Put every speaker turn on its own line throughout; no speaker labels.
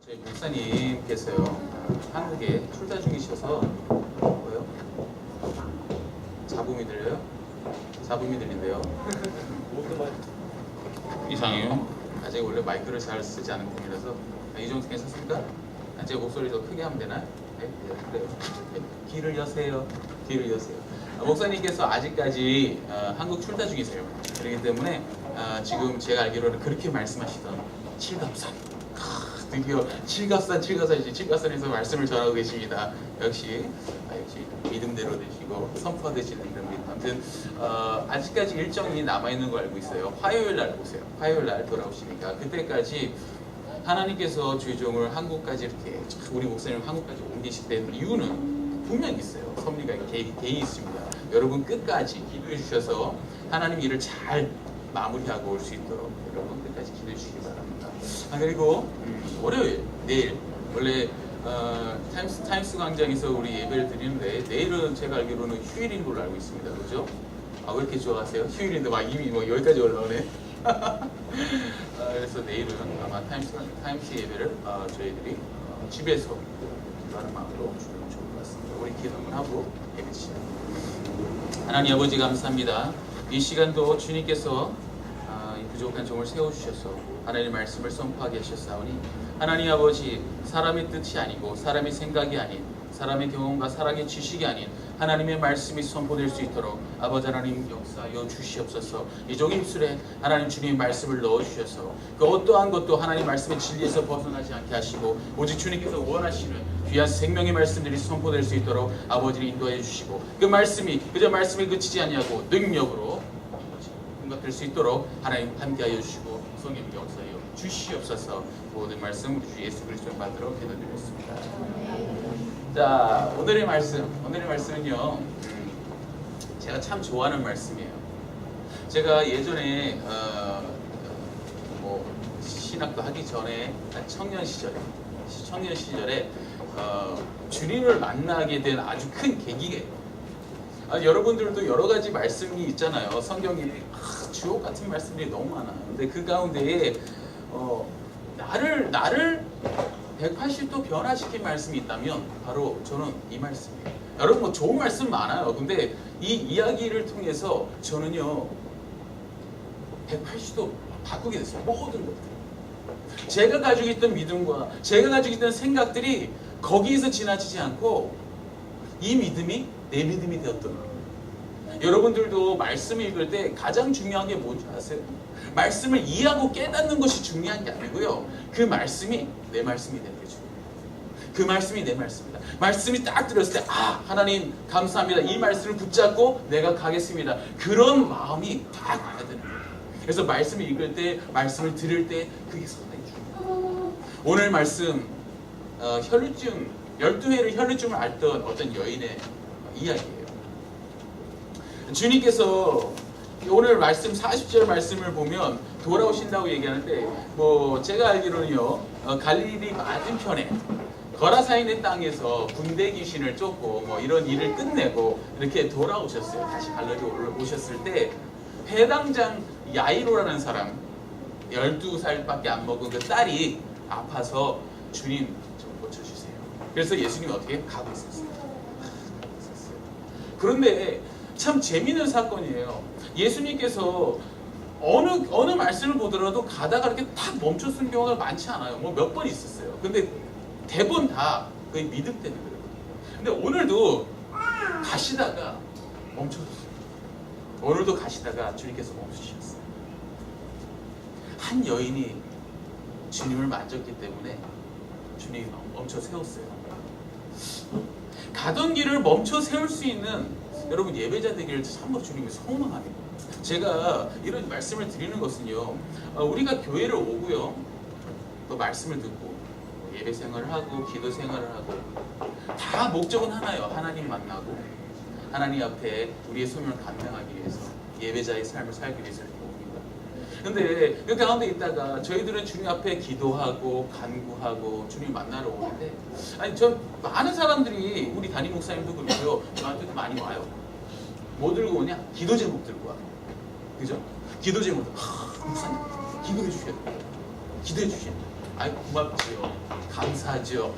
저희 목사님께서요 한국에 출타 중이셔서 뭐요? 잡음이 들려요? 잡음이 들린대요. 이상해요. 제가 원래 마이크를 잘 쓰지 않은 편이라서 이 정도 괜찮습니까? 제 목소리 더 크게 하면 되나요? 네, 그래요. 네, 귀를 여세요. 귀를 여세요. 목사님께서 아직까지 한국 출타 중이세요. 그렇기 때문에 지금 제가 알기로는 그렇게 말씀하시던 칠갑산, 드디어 칠갑산에서 말씀을 전하고 계십니다. 역시 믿음대로 되시고 선포되시는 분입니다. 아무튼 아직까지 일정이 남아 있는 거 알고 있어요. 화요일 날 오세요. 화요일 날 돌아오시니까 그때까지 하나님께서 주의종을 한국까지 이렇게 우리 목사님을 한국까지 옮기실 때 이유는 분명히 있어요. 섭리가 개의 있습니다. 여러분 끝까지 기도해 주셔서 하나님 일을 잘 마무리하고 올 수 있도록 여러분 끝까지 기도해 주시기 바랍니다. 그리고 월요일 내일 원래 타임스 광장에서 우리 예배를 드리는데 내일은 제가 알기로는 휴일인 걸로 알고 있습니다. 그렇죠? 왜 이렇게 좋아하세요? 휴일인데 막 이미 여기까지 올라오네. 그래서 내일은 아마 타임스 예배를 저희들이 집에서 기도하는 마음으로 주면 좋을 것 같습니다. 우리 기도 한번 하고 예배 드시죠. 하나님 아버지 감사합니다. 이 시간도 주님께서 이 부족한 종을 세워주셔서 하나님의 말씀을 선포하게 하셨사오니 하나님 아버지 사람의 뜻이 아니고 사람의 생각이 아닌 사람의 경험과 사람의 지식이 아닌 하나님의 말씀이 선포될 수 있도록 아버지 하나님 역사하여 주시옵소서. 이 종의 입술에 하나님 주님의 말씀을 넣어주셔서 그 어떠한 것도 하나님 말씀의 진리에서 벗어나지 않게 하시고 오직 주님께서 원하시는 귀한 생명의 말씀들이 선포될 수 있도록 아버지를 인도해 주시고 그 말씀이 그저 말씀에 그치지 아니하고 능력으로 응답될 수 있도록 하나님 함께하여 주시고 성령 역사하여 주시옵소서. 모든 말씀 우리 주 예수 그리스도를 받들어 기도드렸습니다. 자, 오늘의 말씀은요 제가 참 좋아하는 말씀이에요. 제가 예전에 신학도 하기 전에 청년 시절에 주님을 만나게 된 아주 큰 계기예요. 여러분들도 여러 가지 말씀이 있잖아요. 성경에 주옥 같은 말씀들이 너무 많아요. 근데 그 가운데에 나를 180도 변화시킨 말씀이 있다면 바로 저는 이 말씀이에요. 여러분 좋은 말씀 많아요. 근데 이 이야기를 통해서 저는요 180도 바꾸게 됐어요. 모든 것들. 제가 가지고 있던 믿음과 제가 가지고 있던 생각들이 거기에서 지나치지 않고 이 믿음이 내 믿음이 되었던 거예요. 여러분들도 말씀을 읽을 때 가장 중요한 게 뭔지 아세요? 말씀을 이해하고 깨닫는 것이 중요한 게 아니고요. 그 말씀이 내 말씀이 되는 게 중요해요. 그 말씀이 내 말씀이다. 말씀이 딱 들었을 때 하나님 감사합니다. 이 말씀을 붙잡고 내가 가겠습니다. 그런 마음이 딱 와야 되는 거예요. 그래서 말씀을 읽을 때 말씀을 들을 때 그게 상당히 중요해요. 오늘 말씀 혈루증 12회를 혈루증을 앓던 어떤 여인의 이야기예요. 주님께서 오늘 말씀 40절 말씀을 보면 돌아오신다고 얘기하는데 제가 알기로는요 갈릴리 맞은편에 거라사인의 땅에서 군대 귀신을 쫓고 이런 일을 끝내고 이렇게 돌아오셨어요. 다시 갈릴리 오셨을 때 회당장 야이로라는 사람 12살밖에 안 먹은 그 딸이 아파서 주님 좀 고쳐주세요. 그래서 예수님이 어떻게 가고 있었어요. 그런데 참 재미있는 사건이에요. 예수님께서 어느 말씀을 보더라도 가다가 이렇게 탁 멈춰선 경우가 많지 않아요. 몇 번 있었어요. 근데 대부분 다 거의 믿음 때문에 그래요. 근데 오늘도 가시다가 멈춰졌어요. 오늘도 가시다가 주님께서 멈추셨어요. 한 여인이 주님을 만졌기 때문에 주님이 멈춰 세웠어요. 가던 길을 멈춰 세울 수 있는 여러분 예배자 되기를 참으로 주님이 소망합니다. 제가 이런 말씀을 드리는 것은요 우리가 교회를 오고요 또 말씀을 듣고 예배 생활을 하고 기도 생활을 하고 다 목적은 하나예요. 하나님 만나고 하나님 앞에 우리의 소명을 감당하기 위해서 예배자의 삶을 살기 위해서 이렇게 옵니다. 근데 그 가운데 있다가 저희들은 주님 앞에 기도하고 간구하고 주님 만나러 오는데 저 많은 사람들이 우리 담임 목사님도 그렇고요 저한테도 많이 와요. 뭐 들고 오냐? 기도 제목 들고 와. 그죠? 기도 제목. 목사님 기도해 주셔야 돼요. 기도해 주셔야 돼요. 아이 고맙지요. 감사하죠.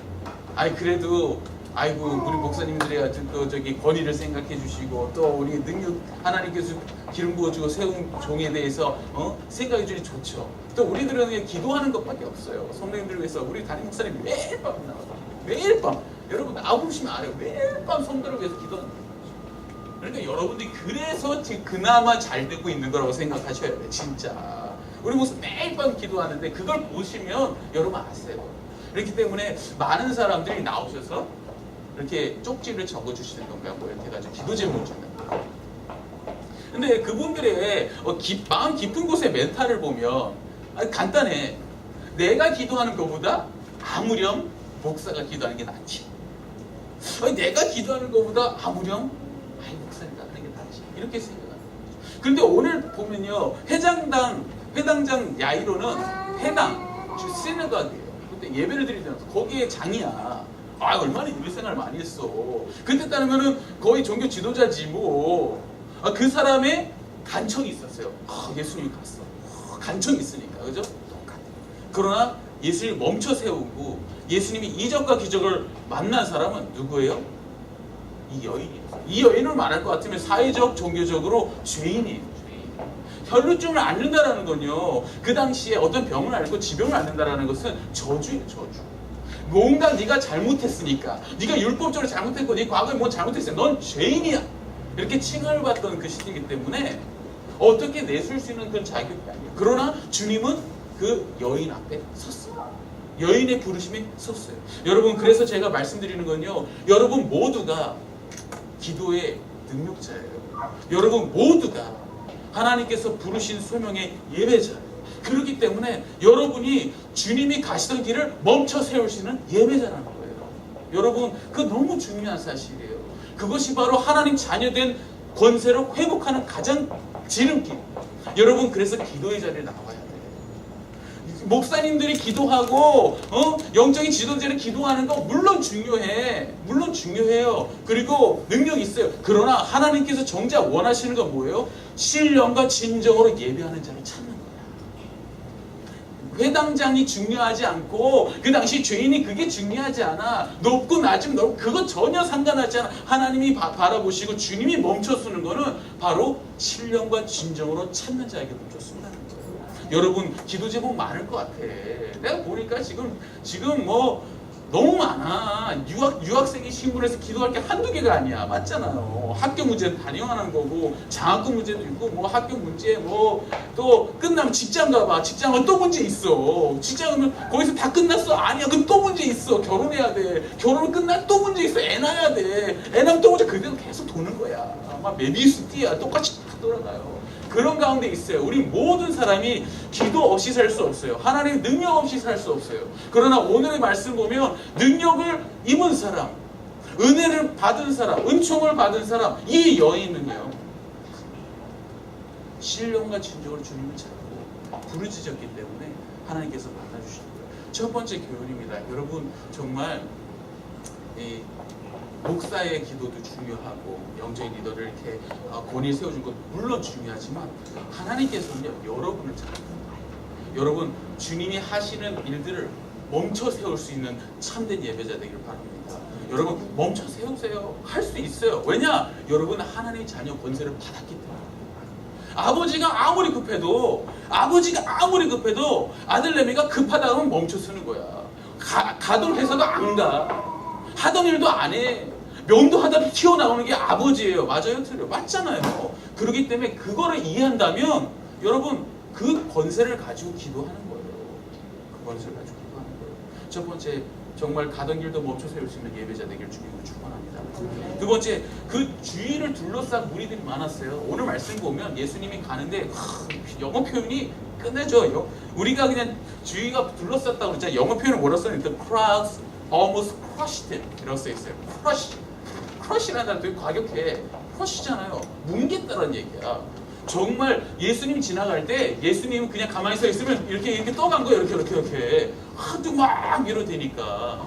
아이 그래도 아이고 우리 목사님들이 또 저기 권위를 생각해 주시고 또 우리 능력 하나님께서 기름 부어주고 세운 종에 대해서 생각해 주니 좋죠. 또 우리들은 그냥 기도하는 것밖에 없어요. 성도님들 위해서 우리 담임 목사님 매일 밤 나와요. 매일 밤 여러분 나오시면 알아요. 매일 밤 성도를 위해서 기도하는 거예요. 그러니까 여러분들이 그래서 지금 그나마 잘 되고 있는 거라고 생각하셔야 돼요. 진짜 우리 목사 매일 밤 기도하는데 그걸 보시면 여러분 아세요. 그렇기 때문에 많은 사람들이 나오셔서 이렇게 쪽지를 적어주시는 건가요? 뭐 이렇게 해가지고 기도 제목을 주는 거예요. 근데 그분들의 마음 깊은 곳의 멘탈을 보면 간단해. 내가 기도하는 것보다 아무렴 목사가 기도하는 게 낫지. 내가 기도하는 것보다 아무렴 목사님이 하는 게 낫지. 이렇게 생각하는 거죠. 그런데 오늘 보면요. 회당장 야이로는 회당, 즉 시너가드예요. 그때 예배를 드리면서 거기에 장이야. 얼마나 예배 생활 많이 했어. 그때 따르면은 거의 종교 지도자지 뭐. 그 사람의 간청이 있었어요. 예수님이 갔어. 간청이 있으니까, 그죠? 그러나 예수님을 멈춰 세우고 예수님이 이적과 기적을 만난 사람은 누구예요? 이 여인이에요. 이 여인을 말할 것 같으면 사회적, 종교적으로 죄인이에요. 혈루증을 앓는다라는 건요. 그 당시에 어떤 병을 앓고 지병을 앓는다라는 것은 저주예요, 저주. 뭔가 네가 잘못했으니까, 네가 율법적으로 잘못했고, 네 과거에 뭐 잘못했으니까 넌 죄인이야. 이렇게 칭을 받던 그 시기이기 때문에 어떻게 내줄 수 있는 그런 자격이 아니에요. 그러나 주님은 그 여인 앞에 섰어요. 여인의 부르심에 섰어요. 여러분 그래서 제가 말씀드리는 건요. 여러분 모두가 기도의 능력자예요. 여러분 모두가 하나님께서 부르신 소명의 예배자예요. 그렇기 때문에 여러분이 주님이 가시던 길을 멈춰 세우시는 예배자라는 거예요. 여러분 그거 너무 중요한 사실이에요. 그것이 바로 하나님 자녀된 권세로 회복하는 가장 지름길. 여러분 그래서 기도의 자리에 나와야 돼요. 목사님들이 기도하고 영적인 지도자를 기도하는 거 물론 중요해. 물론 중요해요. 그리고 능력이 있어요. 그러나 하나님께서 정작 원하시는 건 뭐예요? 신령과 진정으로 예배하는 자를 찾는 거야. 회당장이 중요하지 않고 그 당시 죄인이 그게 중요하지 않아. 높고 낮으면 그거 전혀 상관하지 않아. 하나님이 바라보시고 주님이 멈춰서는 거는 바로 신령과 진정으로 찾는 자에게 멈춰선다는 거예요. 여러분 기도 제목 많을 것 같아. 내가 보니까 지금 뭐 너무 많아. 유학생이 신분해서 기도할 게 한두 개가 아니야. 맞잖아요. 학교 문제는 단연하는 거고 장학금 문제도 있고 뭐 학교 문제 뭐 또 끝나면 직장 가봐. 직장은 또 문제 있어. 직장은 거기서 다 끝났어. 아니야. 그럼 또 문제 있어. 결혼해야 돼. 결혼은 끝나 또 문제 있어. 애 낳아야 돼. 애 낳으면 또 문제. 그대로 계속 도는 거야. 아마 메비우스 띠야. 똑같이 다 돌아가요. 그런 가운데 있어요. 우리 모든 사람이 기도 없이 살 수 없어요. 하나님의 능력 없이 살 수 없어요. 그러나 오늘의 말씀 보면 능력을 입은 사람, 은혜를 받은 사람, 은총을 받은 사람, 이 여인은요. 신령과 진정으로 주님을 찾고 부르짖었기 때문에 하나님께서 만나주신 거예요. 첫 번째 교훈입니다. 여러분 정말 이 목사의 기도도 중요하고 영적인 리더를 이렇게 권위에 세워준 것도 물론 중요하지만 하나님께서는요 여러분을 찾는 거예요. 여러분 주님이 하시는 일들을 멈춰 세울 수 있는 참된 예배자 되기를 바랍니다. 여러분 멈춰 세우세요. 할 수 있어요. 왜냐? 여러분은 하나님의 자녀 권세를 받았기 때문에. 아버지가 아무리 급해도 아들내미가 급하다 하면 멈춰 서는 거야. 가던 회사도 안 가. 하던 일도 안 해. 면도하다가 튀어나오는 게 아버지예요. 맞아요? 틀려요? 맞잖아요. 그렇기 때문에 그거를 이해한다면 여러분 그 권세를 가지고 기도하는 거예요. 그 권세를 가지고 기도하는 거예요. 첫 번째 정말 가던 길도 멈춰 세울 수 있는 예배자 되기를 주님으로 축원합니다. 두 번째 그 주위를 둘러싼 무리들이 많았어요. 오늘 말씀 보면 예수님이 가는데 영어 표현이 끝내줘. 우리가 그냥 주위가 둘러쌌다고 그러잖아요. 영어 표현을 뭐라고 써요? The crowds almost crushed him 이라고 써 있어요. crush라는 단어 되게 과격해. crush잖아요. 뭉갰다는 얘기야. 정말 예수님 지나갈 때 예수님은 그냥 가만히 서 있으면 이렇게 떠간 거예요. 이렇게 하도 막 밀어대니까.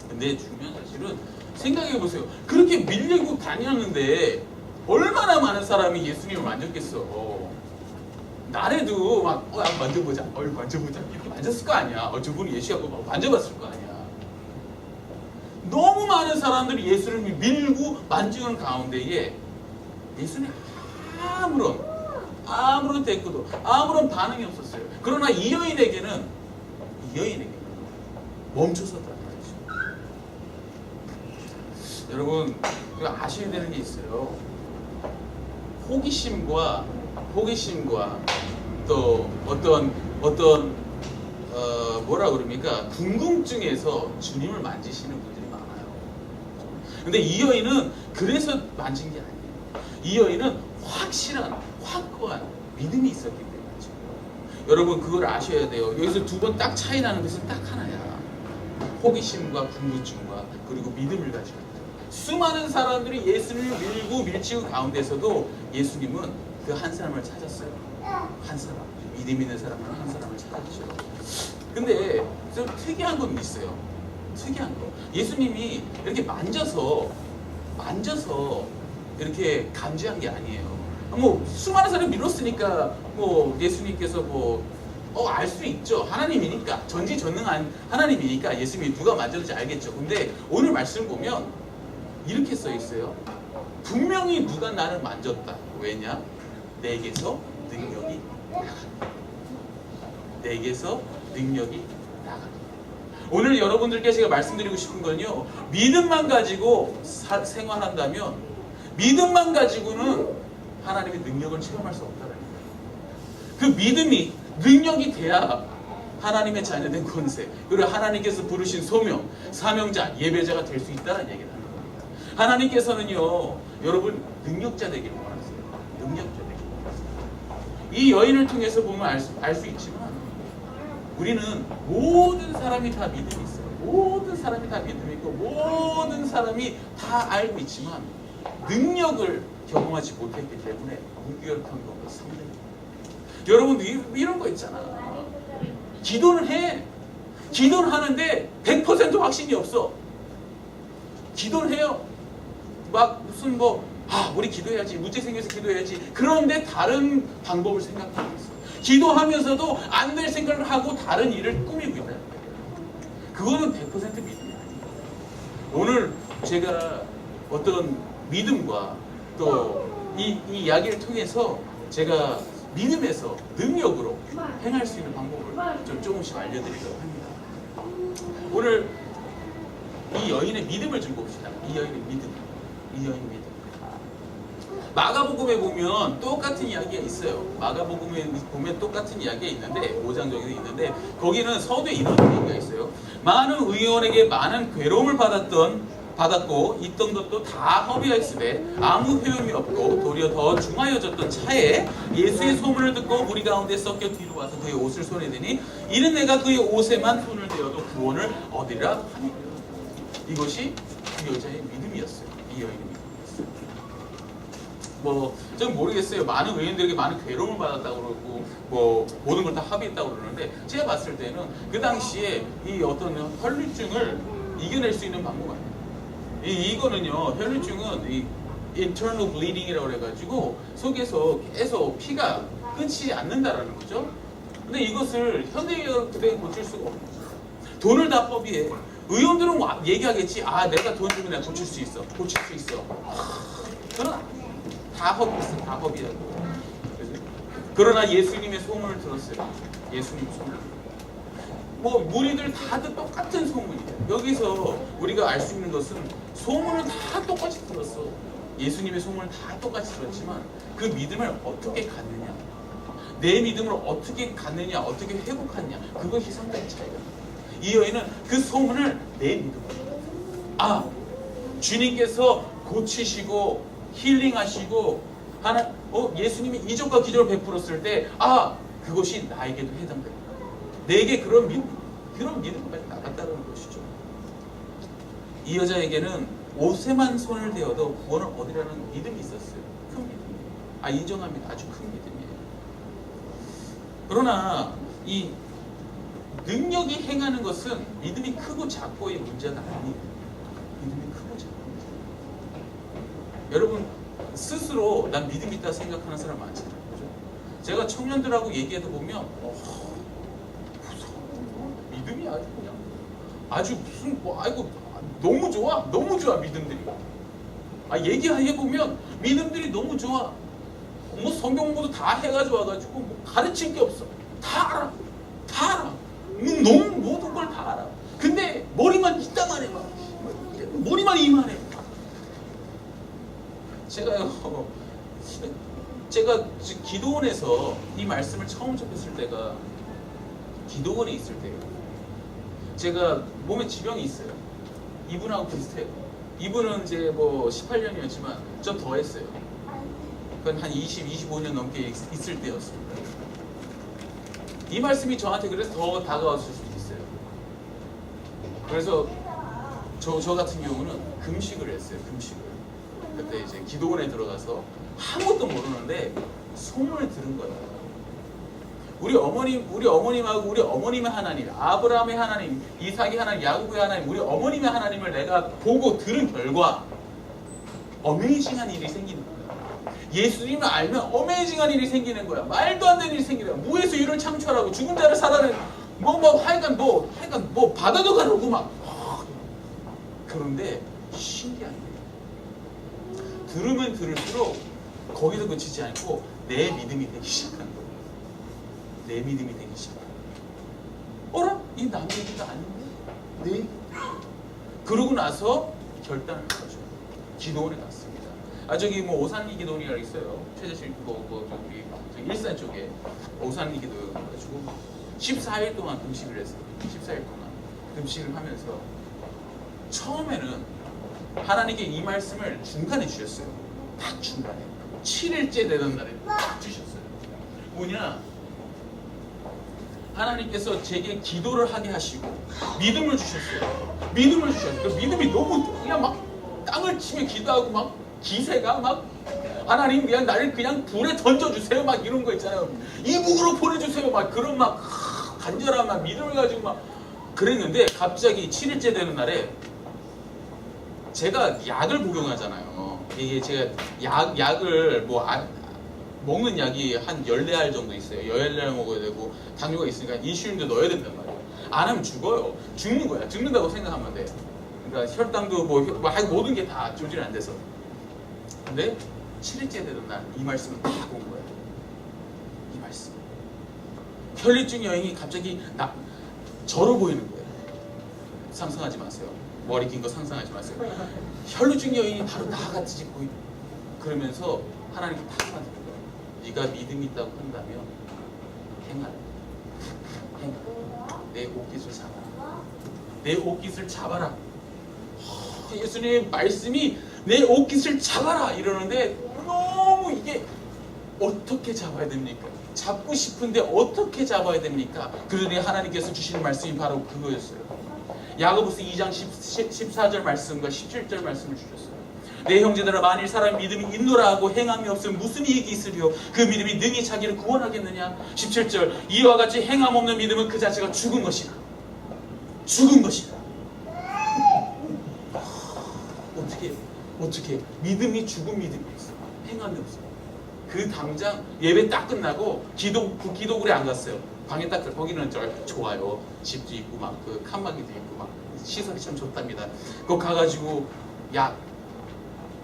근데 중요한 사실은 생각해 보세요. 그렇게 밀리고 다녔는데 얼마나 많은 사람이 예수님을 만졌겠어. 나래도 막 한번 만져보자, 만져보자 이렇게 만졌을 거 아니야. 두 분이 예수하고 막 만져봤을 거 아니야. 너무 많은 사람들이 예수를 밀고 만지는 가운데에 예수는 아무런 대꾸도 아무런 반응이 없었어요. 그러나 이 여인에게는 멈춰섰다는 거죠. 여러분, 이거 아셔야 되는 게 있어요. 호기심과 또 어떤 뭐라 그럽니까? 궁금증에서 주님을 만지시는 분들이 많아요. 근데 이 여인은 그래서 만진 게 아니에요. 이 여인은 확고한 믿음이 있었기 때문이죠. 여러분, 그걸 아셔야 돼요. 여기서 두 번 딱 차이 나는 것은 딱 하나야. 호기심과 궁금증과 그리고 믿음을 가지고 있다. 수많은 사람들이 예수를 밀치고 가운데서도 예수님은 그 한 사람을 찾았어요. 한 사람, 믿음 있는 사람을 한 사람을 찾았죠. 근데 좀 특이한 건 있어요. 특이한 거. 예수님이 이렇게 만져서 이렇게 감지한 게 아니에요. 뭐 수많은 사람이 밀었으니까 뭐 예수님께서 알 수 있죠. 하나님이니까, 전지전능한 하나님이니까 예수님이 누가 만졌는지 알겠죠. 근데 오늘 말씀 보면 이렇게 써 있어요. 분명히 누가 나를 만졌다. 왜냐? 내게서 능력이 나간다. 내게서 능력이 나간다. 오늘 여러분들께 제가 말씀드리고 싶은 건요, 믿음만 가지고 생활한다면, 믿음만 가지고는 하나님의 능력을 체험할 수 없다는 거예요. 그 믿음이 능력이 돼야 하나님의 자녀된 권세, 그리고 하나님께서 부르신 소명, 사명자, 예배자가 될 수 있다는 얘기를 하는 겁니다. 하나님께서는요, 여러분 능력자 되기를 원하세요. 능력자 되기를 원하세요. 이 여인을 통해서 보면 알 수 있지만, 우리는 모든 사람이 다 믿음이 있어요. 모든 사람이 다 믿음이 있고 모든 사람이 다 알고 있지만 능력을 경험하지 못했기 때문에 무기력한 것과 상대입니다. 여러분, 이런 거 있잖아. 기도를 해. 기도를 하는데 100% 확신이 없어. 기도를 해요. 막 무슨 우리 기도해야지, 문제 생겨서 기도해야지. 그런데 다른 방법을 생각하고 있어. 기도하면서도 안 될 생각을 하고 다른 일을 꾸미고 있다. 그거는 100% 믿음이 아니에요. 오늘 제가 어떤 믿음과 또 이 이야기를 통해서 제가 믿음에서 능력으로 행할 수 있는 방법을 좀 조금씩 알려드리려고 합니다. 오늘 이 여인의 믿음을 좀 봅시다. 이 여인의 믿음. 마가복음에 보면 똑같은 이야기가 있어요. 마가복음에 보면 똑같은 이야기가 있는데 5장 정도 있는데 거기는 서두에 이런 얘기가 있어요. 많은 의원에게 많은 괴로움을 받았고 있던 것도 다 허비하였으되 아무 회음이 없고 도리어 더 중하여졌던 차에 예수의 소문을 듣고 무리 가운데 섞여 뒤로 와서 그의 옷을 손에 대니 이는 내가 그의 옷에만 손을 대어도 구원을 얻으리라 하니 이것이 그 여자의 믿음이었어요. 이 여인의 믿음이었어요. 좀 모르겠어요. 많은 의원들에게 많은 괴로움을 받았다고 그러고 모든 걸 다 합의했다고 그러는데 제가 봤을 때는 그 당시에 이 어떤 혈류증을 이겨낼 수 있는 방법 아니에요. 이거는요, 혈류증은 이 internal bleeding이라고 해가지고 속에서 계속 피가 끊지 않는다라는 거죠. 근데 이것을 현대의학에 고칠 수가 없는 거죠. 돈을 다 허비해. 의원들은 얘기하겠지. 내가 돈 주면 내가 고칠 수 있어. 그러나 다 허비했어. 다 허비하고. 그러나 예수님의 소문을 들었어요. 예수님 소문을. 무리들 다들 똑같은 소문이에요. 여기서 우리가 알 수 있는 것은 소문을 다 똑같이 들었어. 예수님의 소문을 다 똑같이 들었지만 그 믿음을 어떻게 갖느냐, 내 믿음을 어떻게 갖느냐, 어떻게 회복하느냐, 그것이 상당히 차이가 나요. 이 여인은 그 소문을 내 믿음으로, 주님께서 고치시고 힐링하시고 예수님이 이적과 기적을 베풀었을 때 그것이 나에게도 해당된다. 내게 그런 믿음까지 나갔다는 것이죠. 이 여자에게는 옷에만 손을 대어도 구원을 얻으라는 믿음이 있었어요. 큰 믿음이에요. 인정합니다. 아주 큰 믿음이에요. 그러나 이 능력이 행하는 것은 믿음이 크고 작고의 문제가 아니에요. 믿음이 크고 작고. 여러분 스스로 난 믿음 있다 생각하는 사람 많잖아요. 그죠? 제가 청년들하고 얘기해도 보면 무서워. 믿음이 아주 그냥 아주 무슨 뭐 아이고 너무 좋아 믿음들이. 얘기해 보면 믿음들이 너무 좋아. 뭐 성경 공부도 다 해가지고 와가지고 뭐 가르칠 게 없어. 다 알아. 너무 모든 걸 다 알아. 근데 머리만 이따만 해봐. 머리만 이만해. 제가 기도원에서 이 말씀을 처음 접했을 때가 기도원에 있을 때예요. 제가 몸에 지병이 있어요. 이분하고 비슷해요. 이분은 이제 뭐 18년이었지만 좀 더 했어요. 그건 한 25년 넘게 있을 때였습니다. 이 말씀이 저한테 그래서 더 다가왔을 수도 있어요. 그래서 저 같은 경우는 금식을 했어요. 금식을. 그때 이제 기도원에 들어가서 아무것도 모르는데 소문을 들은 거예요. 우리 어머님하고 우리 어머님의 하나님, 아브라함의 하나님, 이삭의 하나님, 야곱의 하나님, 우리 어머님의 하나님을 내가 보고 들은 결과 어메이징한 일이 생기는 거야. 예수님을 알면 어메이징한 일이 생기는 거야. 말도 안 되는 일이 생기는 거야. 무에서 유를 창출하고 죽은 자를 살아낸 하여간 바다도 가르고 막. 그런데 신기한 게 들으면 들을수록 거기서 그치지 않고 내 믿음이 되기 시작한 거예요. 내 믿음이 되기 시작한 거예요. 어라? 이 남 얘기가 아닌데? 내 얘기? 그러고 나서 결단을 했죠. 기도원에 갔습니다. 저기 뭐 오산리 기도원이라고 있어요. 최저실 저기 일산 쪽에 오산리 기도원 가지고 14일 동안 금식을 했어요. 14일 동안 금식을 하면서 처음에는 하나님께 이 말씀을 중간에 주셨어요. 딱 중간에 7일째 되던 날에 딱 주셨어요. 뭐냐? 하나님께서 제게 기도를 하게 하시고 믿음을 주셨어요. 믿음을 주셨어요. 그 믿음이 너무 그냥 막 땅을 치며 기도하고 막 기세가 막 하나님 그냥 나를 그냥 불에 던져주세요 막 이런 거 있잖아요. 이북으로 보내주세요 막 그런 막 간절한 막 믿음을 가지고 막 그랬는데 갑자기 7일째 되는 날에 제가 약을 복용하잖아요. 이게 제가 약을 먹는 약이 한 14알 정도 있어요. 14알 먹어야 되고 당뇨가 있으니까 인슐린도 넣어야 된단 말이에요. 안 하면 죽어요. 죽는 거야. 죽는다고 생각하면 돼. 그러니까 혈당도 모든 게 다 조절이 안 돼서. 근데 7일째 되던 날 이 말씀을 딱 온 거예요. 이 말씀. 혈류증 여인이 갑자기 저로 보이는 거예요. 상상하지 마세요. 머리 긴 거 상상하지 마세요. 혈류증 여인이 바로 나같이 보이는 거예요. 그러면서 하나님께 딱 하는 거예요. 네가 믿음이 있다고 한다면 행하라. 내 옷깃을 잡아라. 내 옷깃을 잡아라. 예수님의 말씀이 내 옷깃을 잡아라 이러는데 너무 이게 어떻게 잡아야 됩니까? 잡고 싶은데 어떻게 잡아야 됩니까? 그러니 하나님께서 주시는 말씀이 바로 그거였어요. 야고보서 2장 14절 말씀과 17절 말씀을 주셨어요. 내 형제들아 만일 사람이 믿음이 있노라 하고 행함이 없으면 무슨 이익이 있으리요? 그 믿음이 능히 자기를 구원하겠느냐? 17절 이와 같이 행함 없는 믿음은 그 자체가 죽은 것이라. 죽은 것이라. 어떻게 믿음이 죽은 믿음이었어. 행함이 없어. 그 당장 예배 딱 끝나고 기도굴에 안 갔어요. 방에 딱 거기는 좋아요. 집도 있고 막 그 칸막이도 있고 막 시설이 참 좋답니다. 그거 가가지고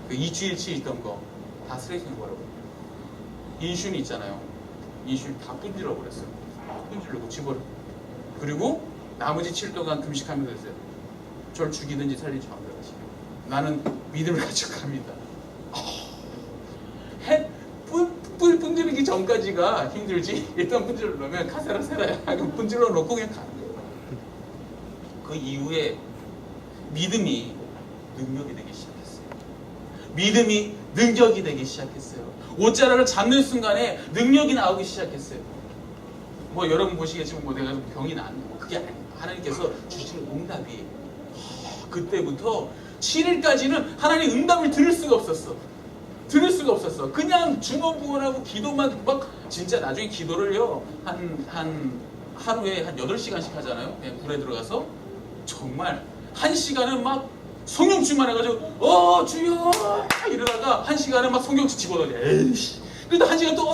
그 2주일치 있던 거 다 쓰레기 버려버려. 인슐린 있잖아요. 인슐린 다 분질러 버렸어요. 분질러고 집어려. 그리고 나머지 7일 동안 금식하면서 했어요. 저를 죽이든지 살리지 마세요. 나는 믿음을 가지고 갑니다. 분지르기 전까지가 힘들지. 일단 분질러 놓으면 카세라 세라야. 그럼 분질러 놓고 그냥 가는 거예요. 그 이후에 믿음이 능력이 되기 시작했어요. 믿음이 능력이 되기 시작했어요. 옷자락을 잡는 순간에 능력이 나오기 시작했어요. 뭐 여러분 보시겠지만 뭐 내가 병이 나는 그게 아니에요. 하나님께서 주시는 응답이 그때부터 7일까지는 하나님 응답을 들을 수가 없었어. 그냥 중언부언하고 기도만 막 진짜 나중에 기도를요 하루에 한 8시간씩 하잖아요. 그냥 굴에 들어가서 정말 1시간은 막 성경춤만 해가지고 주여 이러다가 1시간은 막 성경춤 집어넣어요. 에이씨. 그러다 1시간 또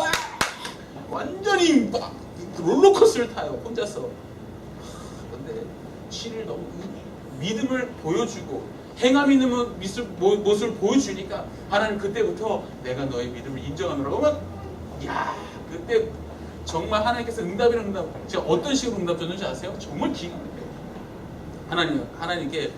완전히 막 롤러코스터를 타요 혼자서. 그런데 7일 너무 믿음을 보여주고 행함 있는 모습을 보여주니까 하나님 그때부터 내가 너의 믿음을 인정하노라고 막, 야, 그때 정말 하나님께서 응답이라는 응답, 제가 어떤 식으로 응답 줬는지 아세요? 정말 기가 막혀요. 하나님께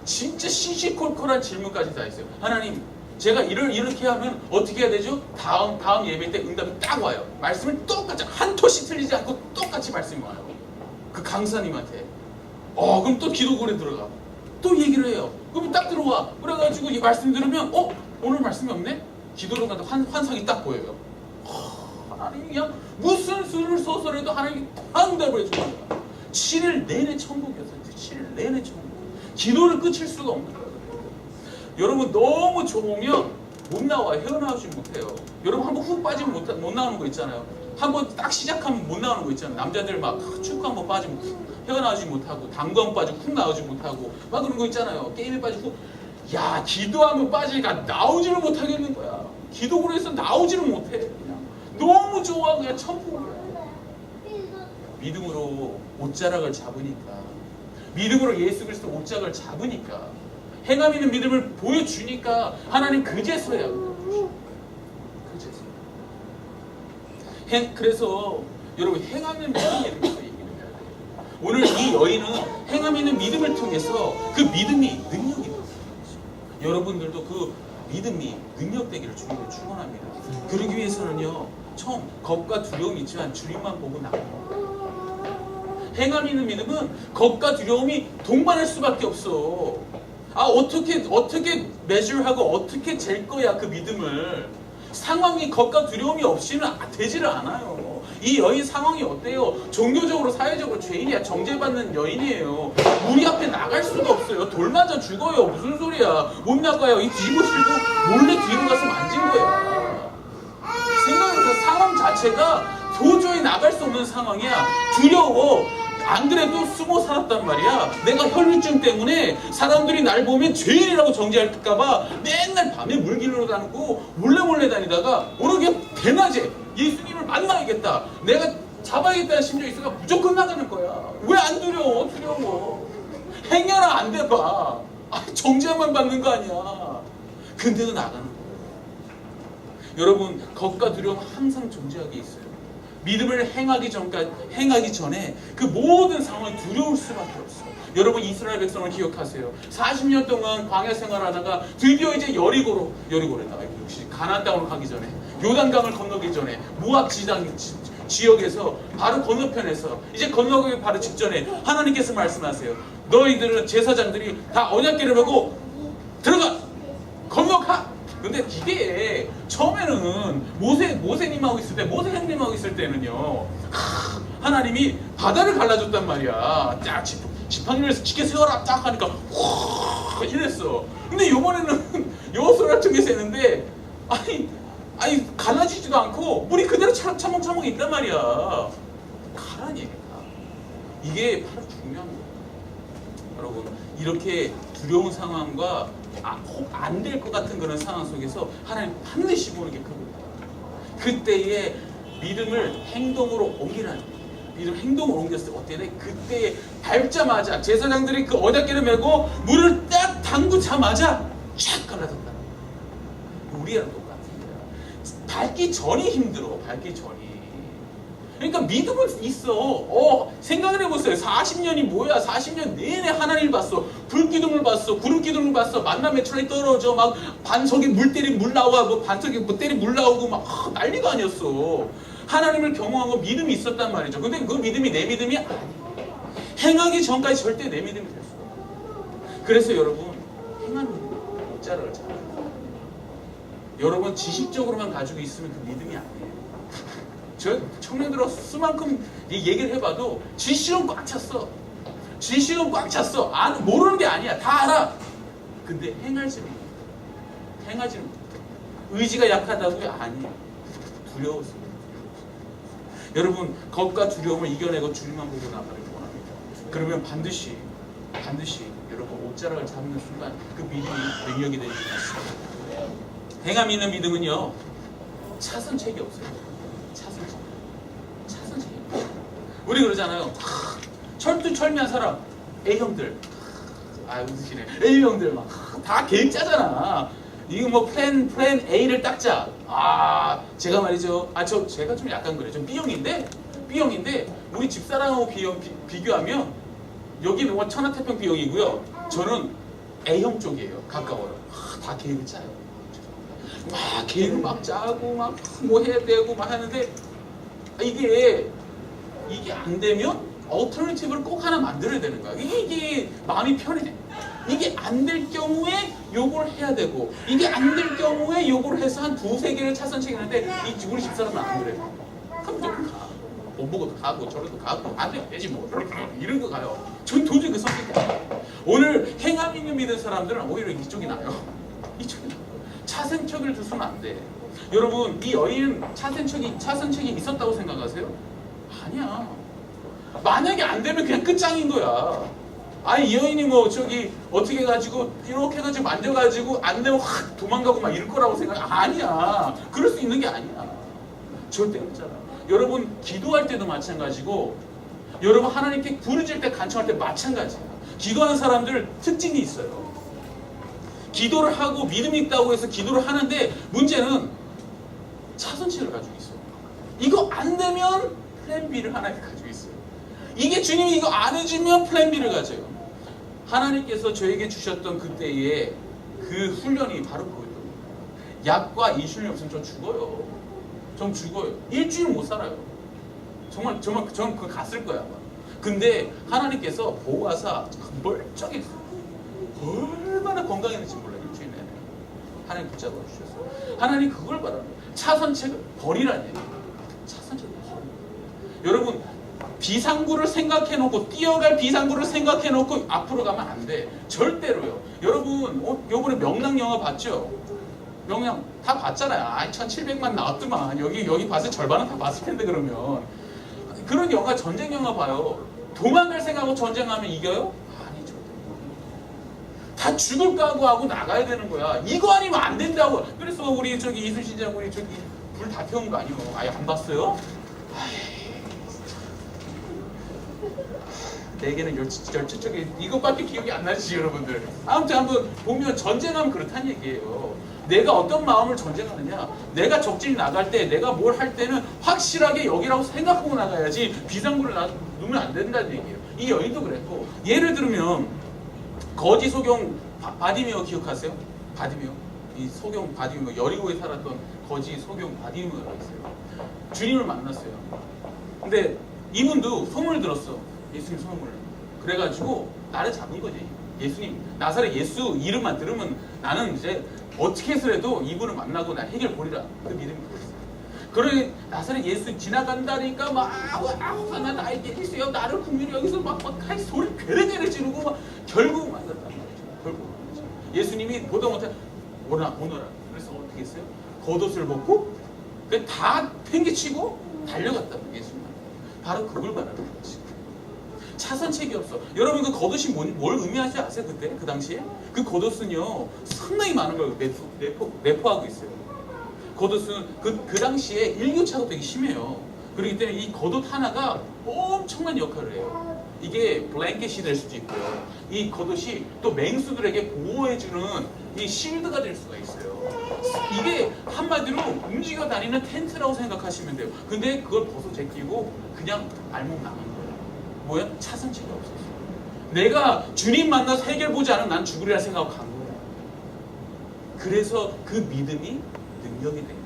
진짜 시시콜콜한 질문까지 다 했어요. 하나님, 제가 이렇게 하면 어떻게 해야 되죠? 다음 예배 때 응답이 딱 와요. 말씀을 똑같이 한 토씩 틀리지 않고 똑같이 말씀이 와요. 그 강사님한테. 그럼 또 기도굴에 들어가. 또 얘기를 해요. 그럼 딱 들어와. 그래가지고 이 말씀 들으면 오늘 말씀이 없네? 기도로 가도 환상이 딱 보여요. 하나님이 그냥 무슨 수를 써서라도 하나님이 다 응답을 해주는 거야. 7일 내내 천국이었어요. 7일 내내 천국. 기도를 끝일 수가 없는 거예요. 여러분 너무 좋으면 못 나와요. 헤어나오지 못해요. 여러분 한번 훅 빠지면 못 나오는 거 있잖아요. 한번 딱 시작하면 못 나오는 거 있잖아요. 남자들 막 축구 한번 빠지면 헤어나오지 못하고, 당구 한번 빠지고 훅 나오지 못하고 막 그런 거 있잖아요. 게임에 빠지고. 야, 기도하면 빠지니까 나오지를 못하겠는 거야. 기도굴에서 나오지를 못해. 그냥 너무 좋아. 그냥 천국이야. 믿음으로 옷자락을 잡으니까, 믿음으로 예수 그리스도 옷자락을 잡으니까, 행함 있는 믿음을 보여주니까 하나님 그제서야. 그래서 여러분 행함 있는 믿음에 대해서 얘기를 해야 돼요. 오늘 이 여인은 행함 있는 믿음을 통해서 그 믿음이 능력이 돼요. 여러분들도 그 믿음이 능력되기를 주님을 축원합니다. 그러기 위해서는요, 처음 겁과 두려움이 있지만 주님만 보고 나가요. 행함 있는 믿음은 겁과 두려움이 동반할 수밖에 없어. 어떻게 measure하고 어떻게 잴 거야 그 믿음을. 상황이 겁과 두려움이 없이는 되지를 않아요. 이 여인 상황이 어때요? 종교적으로 사회적으로 죄인이야. 정죄받는 여인이에요. 우리 앞에 나갈 수가 없어요. 돌 맞아 죽어요. 무슨 소리야. 못 나가요. 이 뒤보실도 몰래 뒤로 가서 만진 거야. 생각해보세요. 상황 자체가 도저히 나갈 수 없는 상황이야. 두려워. 안 그래도 숨어 살았단 말이야. 내가 혈류증 때문에 사람들이 날 보면 죄인이라고 정죄할까봐 맨날 밤에 물길로 다니고 몰래 다니다가 오늘 그냥 대낮에 예수님을 만나야겠다, 내가 잡아야겠다는 심정이 있으니까 무조건 나가는 거야. 왜 안 두려워? 두려워. 행여나 안 돼봐. 정죄만 받는 거 아니야. 근데도 나가는 거야. 여러분, 겁과 두려움 항상 존재하게 있어요. 믿음을 행하기 전에 그 모든 상황이 두려울 수밖에 없어. 여러분, 이스라엘 백성을 기억하세요. 40년 동안 광야 생활하다가 드디어 이제 여리고래다. 역시 가나안 땅으로 가기 전에, 요단강을 건너기 전에 모압 지역에서 바로 건너편에서 이제 건너기 바로 직전에 하나님께서 말씀하세요. 너희들은 제사장들이 다 언약궤를 메고 들어가! 건너가! 근데 이게 처음에는 모세님하고 있을 때, 모세 형님하고 있을 때는요, 하나님이 바다를 갈라줬단 말이야. 딱 지팡이를 지게 세워라 딱 하니까 이랬어. 근데 요번에는 여호수아 같은 게 세는데 아니 갈라지지도 않고 물이 그대로 차먹차먹 있단 말이야. 가라니 얘기야. 이게 바로 중요한 거예요. 여러분, 이렇게 두려운 상황과 안 될 것 같은 그런 상황 속에서 하나님 반드시 보는 게 그겁니다. 그때의 믿음을 행동으로 옮기라는 거예요. 믿음 행동으로 옮겼을 때 어떻게 돼? 그때 밟자마자 제사장들이 그 언약궤를 메고 물을 딱 담그자마자 쫙 갈라졌다. 우리랑 똑같은 거야. 밟기 전이 힘들어. 밟기 전이. 그러니까 믿음은 있어. 생각을 해보세요. 40년이 뭐야? 40년 내내 하나님을 봤어. 불기둥을 봤어. 구름기둥을 봤어. 만남의 철이 떨어져. 막 반석에 물 때리면 물 나와. 뭐 반석에 뭐 때리면 물 나오고 막 난리가 아니었어. 하나님을 경험하고 믿음이 있었단 말이죠. 근데 그 믿음이 내 믿음이 아니야. 행하기 전까지 절대 내 믿음이 될 수가 없어. 그래서 여러분, 행하는 옷자락을 잡아요. 여러분, 지식적으로만 가지고 있으면 그 믿음이 아니에요. 저 청년들하고 수만큼 얘기를 해봐도 지식은 꽉 찼어. 지식은 꽉 찼어. 모르는 게 아니야. 다 알아. 근데 행하지는 못해. 의지가 약하다고요? 아니에요. 두려워서. 여러분, 겁과 두려움을 이겨내고 주님만 보고 나가길 원합니다. 그러면 반드시 여러분 옷자락을 잡는 순간 그 믿음이 능력이 되는 것 같습니다. 행함 있는 믿음은요, 차선책이 없어요. 차선책. 우리 그러잖아요. 철두철미한 사람 A형들, 웃으시네. A형들 막 다 계획 짜잖아. 이거 뭐 플랜 A를 딱 짜. 제가 말이죠. 제가 좀 약간 그래. 좀 B형인데 우리 집사람하고 비교하면 여기는 뭐 천하태평 B형이고요. 저는 A형 쪽이에요. 가까워요. 다 계획을 짜요. 막 계획을 막 짜고 막 뭐 해야 되고 막 하는데 이게 안 되면 얼터너티브를 꼭 하나 만들어야 되는 거야. 이게 마음이 편해. 이게 안 될 경우에 요걸 해야 되고 이게 안 될 경우에 요걸 해서 한 두세 개를 차선책이 하는데 우리 집사람은 안 그래. 그럼 좀 가. 오보고도 가고 저래도 가고 안 되지 뭐 이런 거 가요. 전 도저히 그 성격이 안 돼요. 오늘 행함 믿는 사람들은 오히려 이쪽이 나요. 이쪽이 나요. 차선책을 두서는 안 돼. 여러분 이 여인은 차선책이 있었다고 생각하세요? 아니야. 만약에 안 되면 그냥 끝장인 거야. 이 여인이 뭐 어떻게 해가지고 이렇게 해가지고 만져가지고 안 되면 확 도망가고 막 이럴 거라고 아니야. 그럴 수 있는 게 아니야. 절대 없잖아. 여러분 기도할 때도 마찬가지고 여러분 하나님께 부르짖을 때 간청할 때 마찬가지야. 기도하는 사람들 특징이 있어요. 기도를 하고 믿음이 있다고 해서 기도를 하는데 문제는 차선책을 가지고 있어. 이거 안 되면 플랜 B를 하나님 가지고 있어요. 이게 주님이 이거 안 해주면 플랜 B를 가져요. 하나님께서 저에게 주셨던 그때의 그 훈련이 바로 그거예요. 약과 인슐린이 없으면 전 죽어요. 전 죽어요. 일주일 못 살아요. 정말 전 그거 갔을 거야. 근데 하나님께서 보호하사 멀쩡했어요. 얼마나 건강했는지 몰라요. 일주일 내내. 하나님 붙잡아 주셨어요. 하나님 그걸 바랍니다. 차선책을 버리라는 얘기예요. 차선책을 버려. 여러분 비상구를 생각해놓고 뛰어갈 비상구를 생각해놓고 앞으로 가면 안 돼. 절대로요. 여러분 요번에 명랑 영화 봤죠? 명랑 다 봤잖아요. 1700만 나왔더만 여기 봤을 절반은 다 봤을 텐데 그러면 그런 영화 전쟁 영화 봐요. 도망갈 생각하고 전쟁하면 이겨요? 아니 절대 다 죽을 각오하고 나가야 되는 거야. 이거 아니면 안 된다고. 그래서 우리 이순신장 우리 불 다 태운 거 아니에요? 아예 안 봤어요? 내게는 열정적인 이것밖에 기억이 안 나지 여러분들. 아무튼 한번 보면 전쟁하면 그렇다는 얘기예요. 내가 어떤 마음을 전쟁하느냐. 내가 적진이 나갈 때 내가 뭘 할 때는 확실하게 여기라고 생각하고 나가야지 비상구를 놓으면 안 된다는 얘기예요. 이 여인도 그랬고 예를 들면 거지 소경 바디메어 기억하세요? 바디메어 이 소경 바디메어 여리고에 살았던 거지 소경 바디메어가 있어요. 주님을 만났어요. 근데 이분도 소문을 들었어. 예수님 소문을. 그래가지고 나를 잡은 거지. 예수님 나사렛 예수 이름만 들으면 나는 이제 어떻게 해서라도 이분을 만나고 나 해결 보리라. 그 믿음이 그랬어. 그러니 나사렛 예수 지나간다니까 나 나에게 예수여 나를 국민이 여기서 막 소리 괴레괴레 지르고 막 결국 만났단 말이죠. 결국 예수님이 보다 못해 오너라. 그래서 어떻게 했어요? 겉옷을 벗고 다 팽개치고 달려갔다고 예수님. 바로 그걸 말하는 거지. 차선책이 없어. 여러분 그 겉옷이 뭘 의미하지 아세요? 그때? 그 당시에? 그 겉옷은요 상당히 많은 걸 내포하고 있어요. 겉옷은 그 당시에 일교차가 되게 심해요. 그렇기 때문에 이 겉옷 하나가 엄청난 역할을 해요. 이게 블랭켓이 될 수도 있고요. 이 겉옷이 또 맹수들에게 보호해주는 이 실드가 될 수가 있어요. 이게 한마디로 움직여 다니는 텐트라고 생각하시면 돼요. 근데 그걸 벗어 제끼고 그냥 알몸 나간 거예요. 뭐야? 차선책이 없었어. 내가 주님 만나서 해결 보지 않으면 난 죽으리라 생각하고 간 거야. 그래서 그 믿음이 능력이 된 거예요.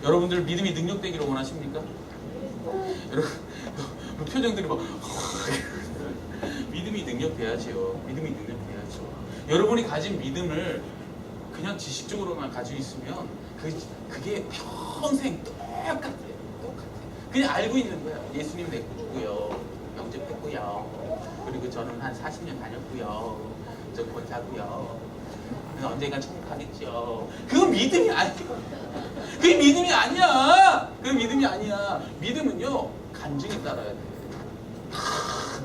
여러분들 믿음이 능력되기를 원하십니까? 여러분 표정들이 막 믿음이 능력돼야죠. 믿음이 능력돼야죠. 여러분이 가진 믿음을 그냥 지식적으로만 가지고 있으면 그게 평생 똑같아. 그냥 알고 있는 거야. 예수님 내 구주고요. 영접했고요. 그리고 저는 한 40년 다녔고요. 저 권사고요. 언젠간 천국 가겠죠. 그건 믿음이 아니야. 그게 믿음이 아니야. 그게 믿음이 아니야. 믿음은요 간증에 따라야 돼.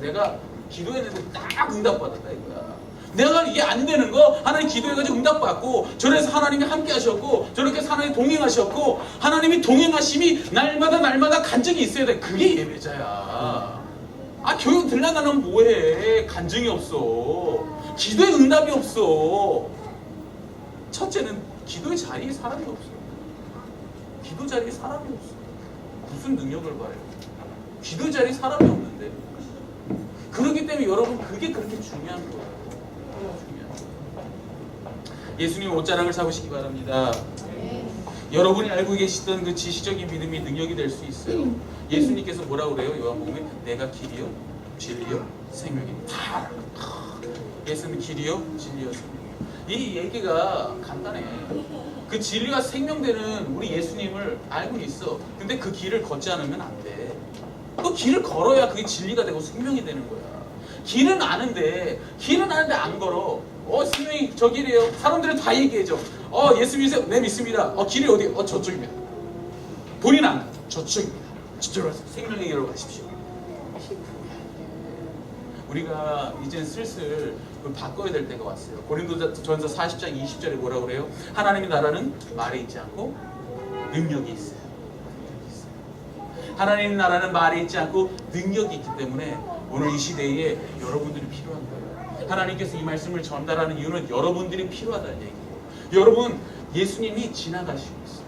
내가 기도했는데 딱 응답받았다 이거야. 내가 이게 안 되는 거 하나님 기도해가지고 응답받고 저래서 하나님이 함께 하셨고 저렇게 해서 하나님이 동행하셨고 하나님이 동행하심이 날마다 간증이 있어야 돼. 그게 예배자야. 교육 들려나면 뭐해. 간증이 없어. 기도에 응답이 없어. 첫째는 기도의 자리에 사람이 없어. 기도 자리에 사람이 없어. 무슨 능력을 봐요. 기도 자리에 사람이 없는데. 그렇기 때문에 여러분 그게 그렇게 중요한 거예요. 예수님 옷자락을 잡으시기 바랍니다. 여러분이 알고 계시던 그 지시적인 믿음이 능력이 될 수 있어요. 예수님께서 뭐라고 그래요? 요한복음에 내가 길이요 진리요 생명이다. 예수는 길이요 진리요 생명이요. 이 얘기가 간단해. 그 진리와 생명되는 우리 예수님을 알고 있어. 근데 그 길을 걷지 않으면 안 돼. 그 길을 걸어야 그게 진리가 되고 생명이 되는 거야. 길은 아는데 안 걸어. 생명이 저 길이에요. 사람들은 다 얘기해줘. 예수 믿으세요. 네 믿습니다. 길이 어디? 저쪽입니다. 본인 안 가. 저쪽입니다. 저쪽으로 가서 생명의 길로 가십시오. 우리가 이제 슬슬 바꿔야 될 때가 왔어요. 고린도전서 40장 20절에 뭐라고 그래요? 하나님의 나라는 말에 있지 않고 능력이 있어요. 하나님의 나라는 말에 있지 않고 능력이 있기 때문에 오늘 이 시대에 여러분들이 필요한 거예요. 하나님께서 이 말씀을 전달하는 이유는 여러분들이 필요하다는 얘기예요. 여러분, 예수님이 지나가시고 있어요.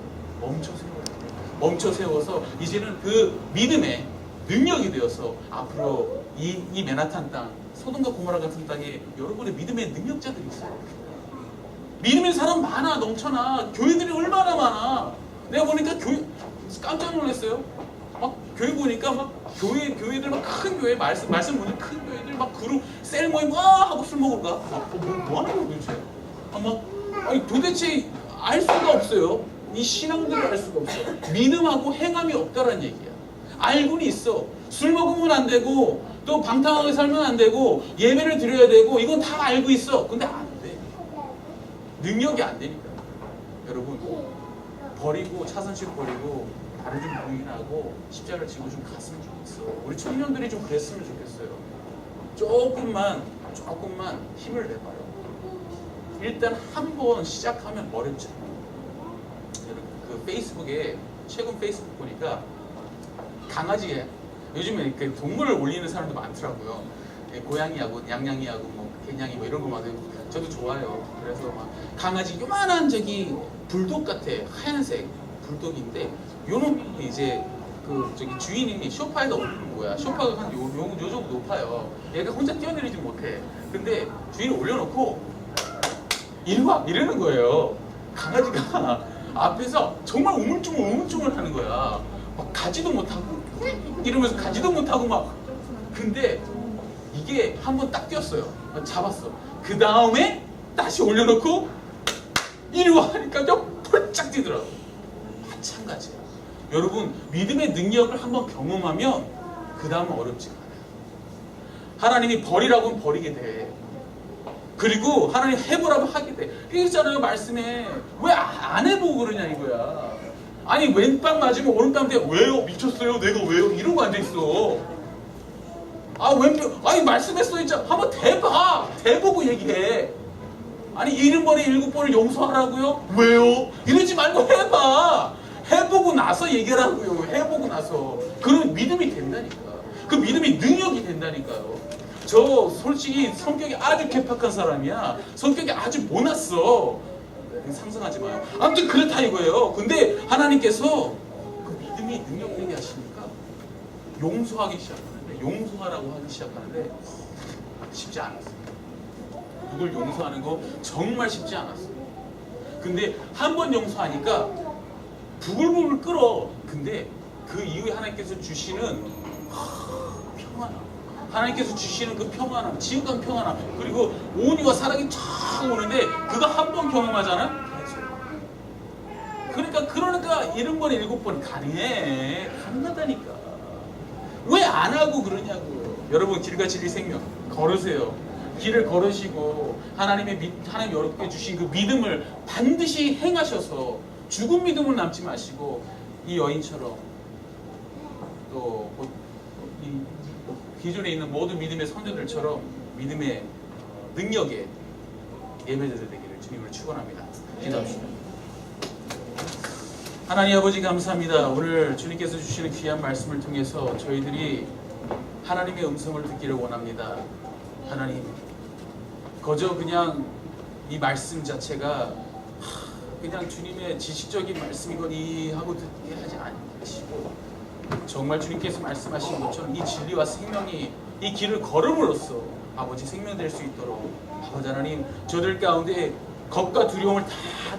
멈춰 세워서 이제는 그 믿음의 능력이 되어서 앞으로 이 맨하탄 땅, 소돔과 고모라 같은 땅에 여러분의 믿음의 능력자들이 있어요. 믿음의 사람 많아, 넘쳐나. 교회들이 얼마나 많아. 내가 보니까 깜짝 놀랐어요. 교회 보니까 교회들 큰 교회, 말씀 보는 큰 교회들 그룹 셀 모임 하고 술 먹으러 가. 뭐 하는 거야 도대체? 도대체 알 수가 없어요. 이 신앙들을 알 수가 없어. 믿음하고 행함이 없다라는 얘기야. 알고는 있어. 술 먹으면 안 되고 또 방탕하게 살면 안 되고 예배를 드려야 되고 이건 다 알고 있어. 근데 안 돼. 능력이 안 되니까. 여러분 버리고 차선식 버리고 다른 좀 부인하고 십자가를 지고 좀 갔으면 좋겠어. 우리 청년들이 좀 그랬으면 좋겠어요. 조금만 힘을 내봐요. 일단 한 번 시작하면 어렵지 않아요. 그 페이스북에 최근 페이스북 보니까 강아지에 요즘에 그 동물을 올리는 사람도 많더라고요. 고양이하고 양양이하고 개냥이 이런 거 많아요. 저도 좋아요. 그래서 강아지 요만한 불독 같아. 하얀색 불독인데 요놈이 이제 주인이 소파에다 올리는 거야. 소파가 한 요 정도 높아요. 얘가 혼자 뛰어내리지 못해. 근데 주인이 올려놓고 이리 와 이러는 거예요. 강아지가 앞에서 정말 우물쭈물 하는 거야. 가지도 못하고 이러면서 가지도 못하고 근데 이게 한번 딱 뛰었어요. 잡았어. 그 다음에 다시 올려놓고 이리 와 하니까 펄짝 뛰더라고. 마찬가지야. 여러분 믿음의 능력을 한번 경험하면 그 다음은 어렵지가 않아요. 하나님이 버리라고 하면 버리게 돼. 그리고 하나님 해보라고 하게 돼. 그러잖아요 말씀에. 왜 안 해보고 그러냐 이거야. 아니 왼빵 맞으면 오른빵 돼. 왜요? 미쳤어요? 내가 왜요? 이러고 앉아있어. 왼빵 말씀에 써있잖아. 한번 대봐. 대보고 얘기해. 아니 70번에 7번을 용서하라고요? 왜요? 이러지 말고 해봐. 해보고 나서 얘기하라고요. 해보고 나서. 그러면 믿음이 된다니까. 그 믿음이 능력이 된다니까요. 저 솔직히 성격이 아주 괴팍한 사람이야. 성격이 아주 모났어. 상상하지 마요. 아무튼 그렇다 이거예요. 근데 하나님께서 그 믿음이 능력되게 하시니까 용서하기 시작하는데 용서하라고 하기 시작하는데 쉽지 않았어요. 누굴 용서하는 거 정말 쉽지 않았어요. 근데 한 번 용서하니까 부글부글 끓어. 근데 그 이후에 하나님께서 주시는 평안함, 하나님께서 주시는 그 평안함, 지극한 평안함, 그리고 온유와 사랑이 쫙 오는데 그거 한 번 경험하잖아? 그러니까 70번, 7번 가능해. 가능하다니까. 왜 안 하고 그러냐고요. 여러분 길과 진리 생명 걸으세요. 길을 걸으시고 하나님 여러분께 주신 그 믿음을 반드시 행하셔서 죽은 믿음을 남지 마시고 이 여인처럼 또 기존에 있는 모든 믿음의 선조들처럼 믿음의 능력의 예배자들 되기를 주님을 축원합니다. 기도합시다. 하나님 아버지 감사합니다. 오늘 주님께서 주시는 귀한 말씀을 통해서 저희들이 하나님의 음성을 듣기를 원합니다. 하나님, 거저 그냥 이 말씀 자체가 그냥 주님의 지식적인 말씀이거니 하고 듣게 하지 않으시고 정말 주님께서 말씀하신 것처럼 이 진리와 생명이 이 길을 걸음으로써 아버지 생명될 수 있도록 아버지 하나님, 저들 가운데 겁과 두려움을 다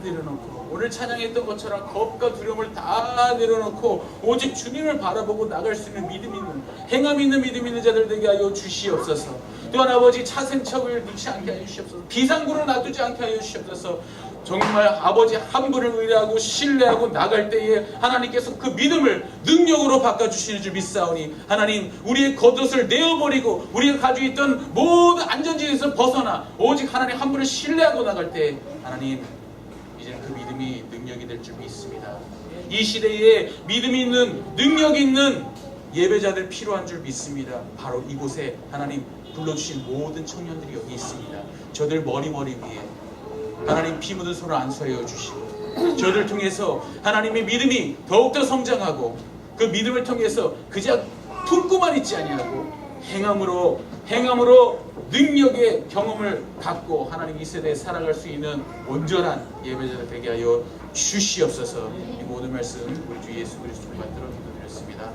내려놓고 오늘 찬양했던 것처럼 겁과 두려움을 다 내려놓고 오직 주님을 바라보고 나갈 수 있는 믿음 있는, 행함 있는 믿음 있는 자들 되게 하여 주시옵소서. 또한 아버지 차생척을 넣지 않게 하여 주시옵소서. 비상구를 놔두지 않게 하여 주시옵소서. 정말 아버지 한 분을 의뢰하고 신뢰하고 나갈 때에 하나님께서 그 믿음을 능력으로 바꿔주시는 줄 믿사오니 하나님, 우리의 겉옷을 내어버리고 우리가 가지고 있던 모든 안전지에서 벗어나 오직 하나님 한 분을 신뢰하고 나갈 때 하나님, 이제는 그 믿음이 능력이 될 줄 믿습니다. 이 시대에 믿음 있는, 능력 있는 예배자들 필요한 줄 믿습니다. 바로 이곳에 하나님 불러주신 모든 청년들이 여기 있습니다. 저들 머리 위에 하나님 피 묻은 손을 안수하여 주시고 저를 통해서 하나님의 믿음이 더욱더 성장하고 그 믿음을 통해서 그저 품고만 있지 아니하고 행함으로 능력의 경험을 갖고 하나님 이 세대에 살아갈 수 있는 온전한 예배자들 되게 하여 주시옵소서. 이 모든 말씀 우리 주 예수 그리스도를 받들어 기도드렸습니다.